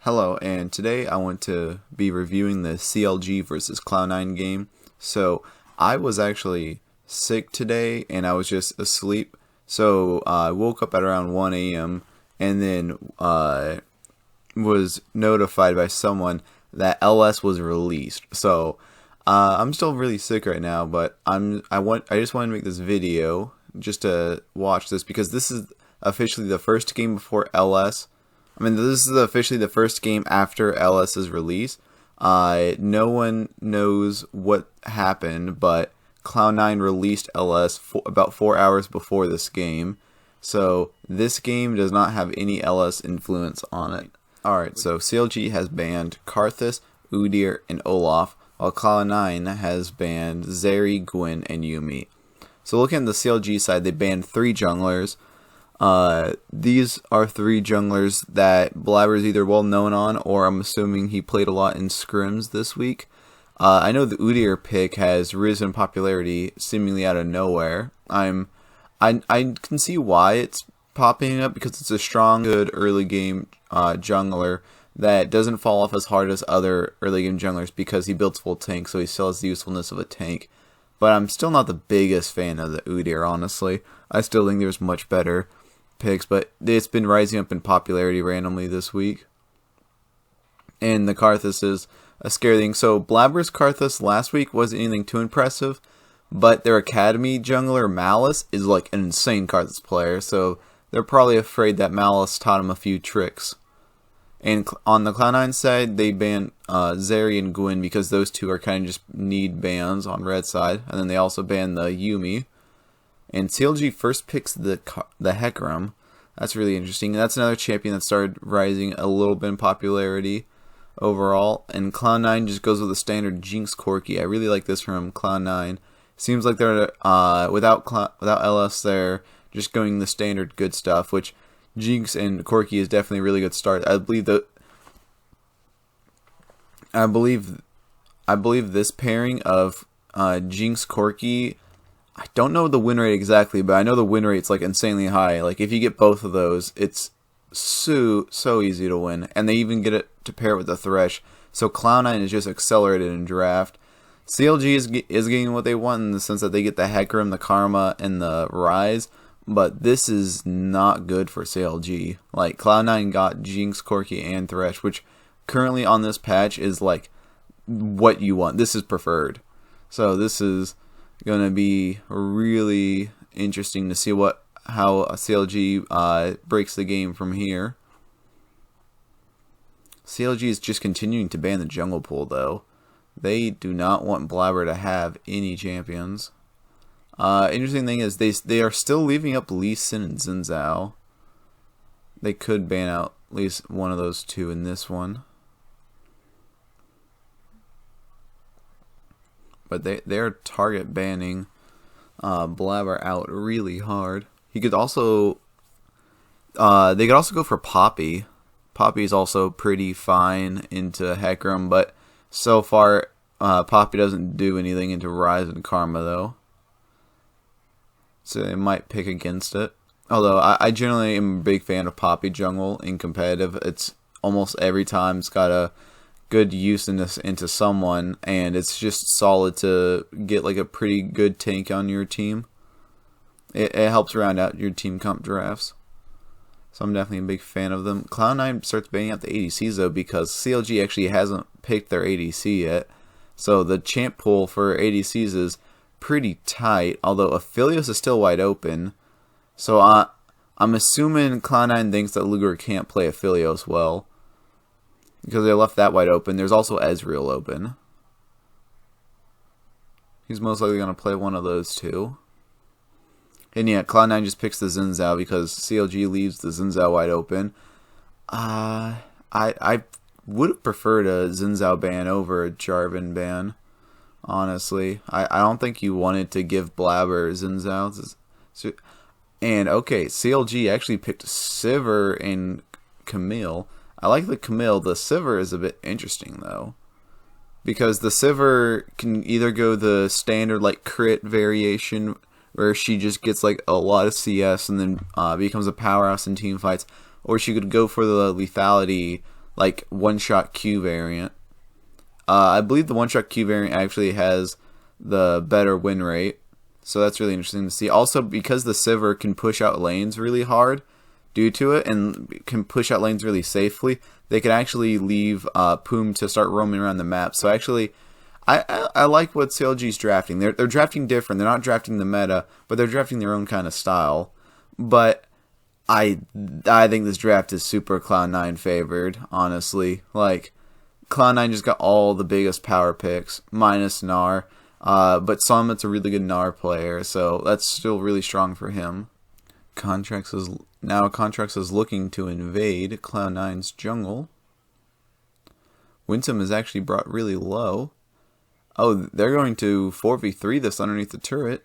Hello, and today I want to be reviewing the CLG versus Cloud9 game. So, I was actually sick today and I was just asleep. So, I woke up at around 1 a.m. and then was notified by someone that LS was released. So, I'm still really sick right now, but I just want to make this video just to watch this because this is officially the first game before LS. I mean, this is officially the first game after LS's release. No one knows what happened, but Cloud9 released LS about 4 hours before this game. So this game does not have any LS influence on it. Alright, so CLG has banned Karthus, Udyr, and Olaf, while Cloud9 has banned Zeri, Gwen, and Yuumi. So looking at the CLG side, they banned 3 junglers. These are 3 junglers that Blabber's either well known on, or I'm assuming he played a lot in scrims this week. I know the Udyr pick has risen in popularity seemingly out of nowhere. I can see why it's popping up because it's a strong, good early game jungler that doesn't fall off as hard as other early game junglers because he builds full tank, so he still has the usefulness of a tank. But I'm still not the biggest fan of the Udyr, honestly. I still think there's much better picks, but it's been rising up in popularity randomly this week. And the Karthus is a scary thing. So Blabber's Karthus last week wasn't anything too impressive, but their academy jungler Malice is like an insane Karthus player, so they're probably afraid that Malice taught him a few tricks. And on the Cloud9 side, they banned Zeri and Gwen because those two are kind of just need bans on red side, and then they also banned the Yuumi. And CLG first picks the Hecarim. That's really interesting. That's another champion that started rising a little bit in popularity overall. And Cloud9 just goes with the standard Jinx Corki. I really like this from Cloud9. Seems like they're without LS, they're just going the standard good stuff, which Jinx and Corki is definitely a really good start. I believe this pairing of Jinx Corki, I don't know the win rate exactly, but I know the win rate's like insanely high. Like if you get both of those, it's so easy to win, and they even get it to pair with the Thresh. So Cloud9 is just accelerated in draft. CLG is getting what they want in the sense that they get the Hecarim, the Karma, and the Rise, but this is not good for CLG. Like Cloud9 got Jinx, Corki, and Thresh, which currently on this patch is like what you want. This is preferred. So this is gonna be really interesting to see how CLG breaks the game from here. CLG is just continuing to ban the jungle pool though. They do not want Blabber to have any champions. Interesting thing is they are still leaving up Lee Sin and Xin Zhao. They could ban out at least one of those two in this one. But they're target banning Blabber out really hard. He could also they could also go for Poppy. Poppy's also pretty fine into Hecarim, but so far Poppy doesn't do anything into Rise and Karma though. So they might pick against it. Although I generally am a big fan of Poppy jungle in competitive. It's almost every time it's got a good use into someone, and it's just solid to get like a pretty good tank on your team. It helps round out your team comp drafts. So I'm definitely a big fan of them. Cloud9 starts banning out the ADCs though because CLG actually hasn't picked their ADC yet. So the champ pool for ADCs is pretty tight, although Aphelios is still wide open. So I'm assuming Cloud9 thinks that Luger can't play Aphelios well, because they left that wide open. There's also Ezreal open. He's most likely going to play one of those two. And yeah, Cloud9 just picks the Xin Zhao because CLG leaves the Xin Zhao wide open. I would have preferred a Xin Zhao ban over a Jarvan ban, honestly. I don't think you wanted to give Blabber Xin Zhao. And okay, CLG actually picked Sivir and Camille. I like the Camille. The Sivir is a bit interesting though, because the Sivir can either go the standard like crit variation where she just gets like a lot of CS and then becomes a powerhouse in team fights, or she could go for the lethality like one-shot Q variant. I believe the one-shot Q variant actually has the better win rate, so that's really interesting to see. Also, because the Sivir can push out lanes really hard due to it, and can push out lanes really safely, they can actually leave Poom to start roaming around the map. So actually, I like what CLG's drafting. They're drafting different. They're not drafting the meta, but they're drafting their own kind of style. But I think this draft is super Cloud9 favored, honestly. Like, Cloud9 just got all the biggest power picks, minus Gnar. But Summit's a really good Gnar player, so that's still really strong for him. Contracts is looking to invade Cloud9's jungle. Winsome is actually brought really low. Oh, they're going to 4v3 this underneath the turret.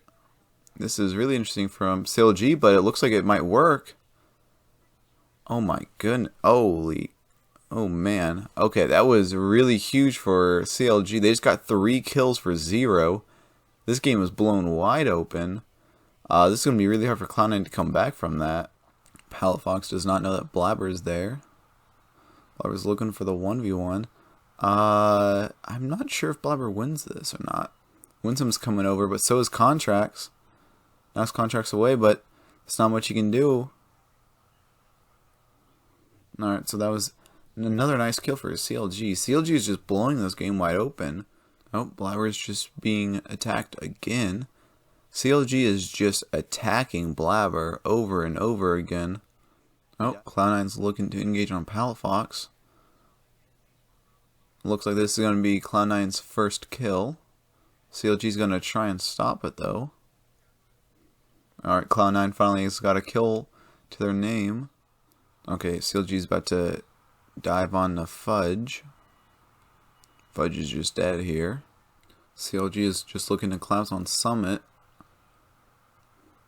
This is really interesting from CLG, but it looks like it might work. Oh my goodness. Holy. Oh man. Okay, that was really huge for CLG. They just got 3 kills for 0. This game was blown wide open. This is going to be really hard for Cloud9 to come back from that. Palafox does not know that Blabber is there. Blabber's looking for the 1v1. I'm not sure if Blabber wins this or not. Winsome's coming over, but so is Contracts. Knocks Contracts away, but it's not much you can do. Alright, so that was another nice kill for CLG. CLG is just blowing this game wide open. Oh, Blabber is just being attacked again. CLG is just attacking Blabber over and over again. Oh, Cloud9's looking to engage on Palafox. Looks like this is going to be Cloud9's first kill. CLG's going to try and stop it though. Alright, Cloud9 finally has got a kill to their name. Okay, CLG's about to dive on the Fudge. Fudge is just dead here. CLG is just looking to collapse on Summit.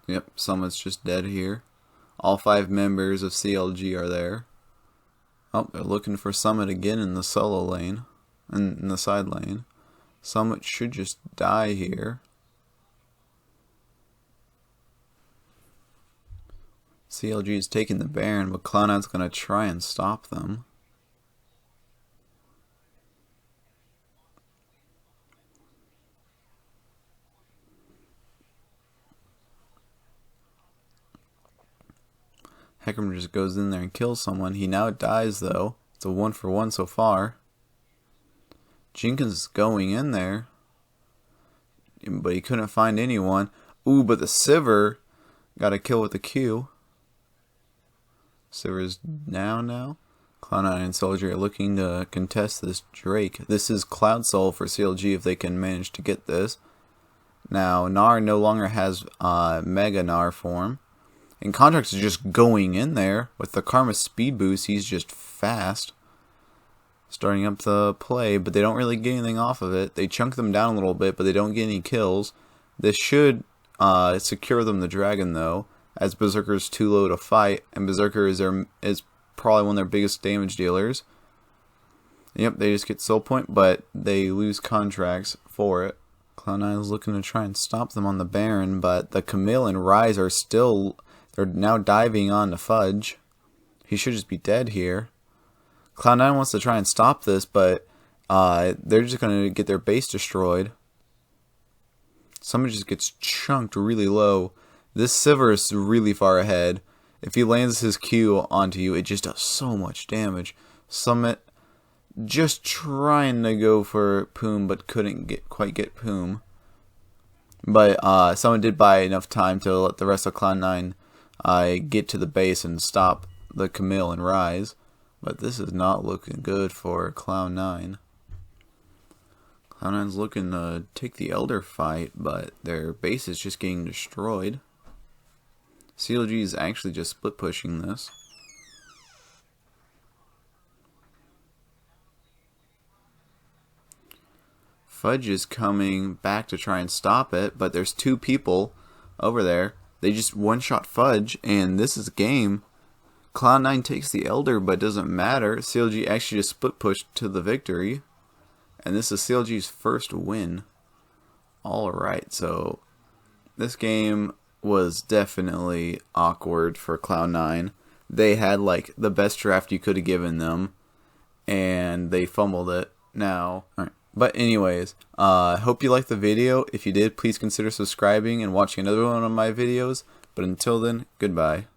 Yep, Summit's just dead here. All 5 members of CLG are there. Oh, they're looking for Summit again in the solo lane. In the side lane. Summit should just die here. CLG is taking the Baron, but Cloud9's going to try and stop them. Hecarim just goes in there and kills someone. He now dies though. It's a 1-for-1 so far. Jenkins is going in there, but he couldn't find anyone. Ooh, but the Sivir got a kill with the Q. Sivir is down now. Cloud9 and CLG are looking to contest this Drake. This is Cloud Soul for CLG if they can manage to get this. Now, Gnar no longer has Mega Gnar form. And Contracts is just going in there. With the Karma speed boost, he's just fast. Starting up the play, but they don't really get anything off of it. They chunk them down a little bit, but they don't get any kills. This should secure them the dragon, though, as Berserker is too low to fight, and Berserker is probably one of their biggest damage dealers. Yep, they just get soul point, but they lose Contracts for it. Cloud9 is looking to try and stop them on the Baron, but the Camille and Rise are still... They're now diving on the Fudge. He should just be dead here. Cloud9 wants to try and stop this, but they're just going to get their base destroyed. Somebody just gets chunked really low. This Sivir is really far ahead. If he lands his Q onto you, it just does so much damage. Summit just trying to go for Poom, but couldn't quite get Poom. But someone did buy enough time to let the rest of Cloud9 get to the base and stop the Camille and Rise. But this is not looking good for Cloud9. Cloud9's looking to take the Elder fight, but their base is just getting destroyed. CLG is actually just split pushing this. Fudge is coming back to try and stop it, but there's 2 people over there. They just one-shot Fudge, and this is game. Cloud9 takes the Elder, but it doesn't matter. CLG actually just split pushed to the victory. And this is CLG's first win. Alright, so this game was definitely awkward for Cloud9. They had like the best draft you could have given them. and they fumbled it now. Alright. But anyways, hope you liked the video. If you did, please consider subscribing and watching another one of my videos. But until then, goodbye.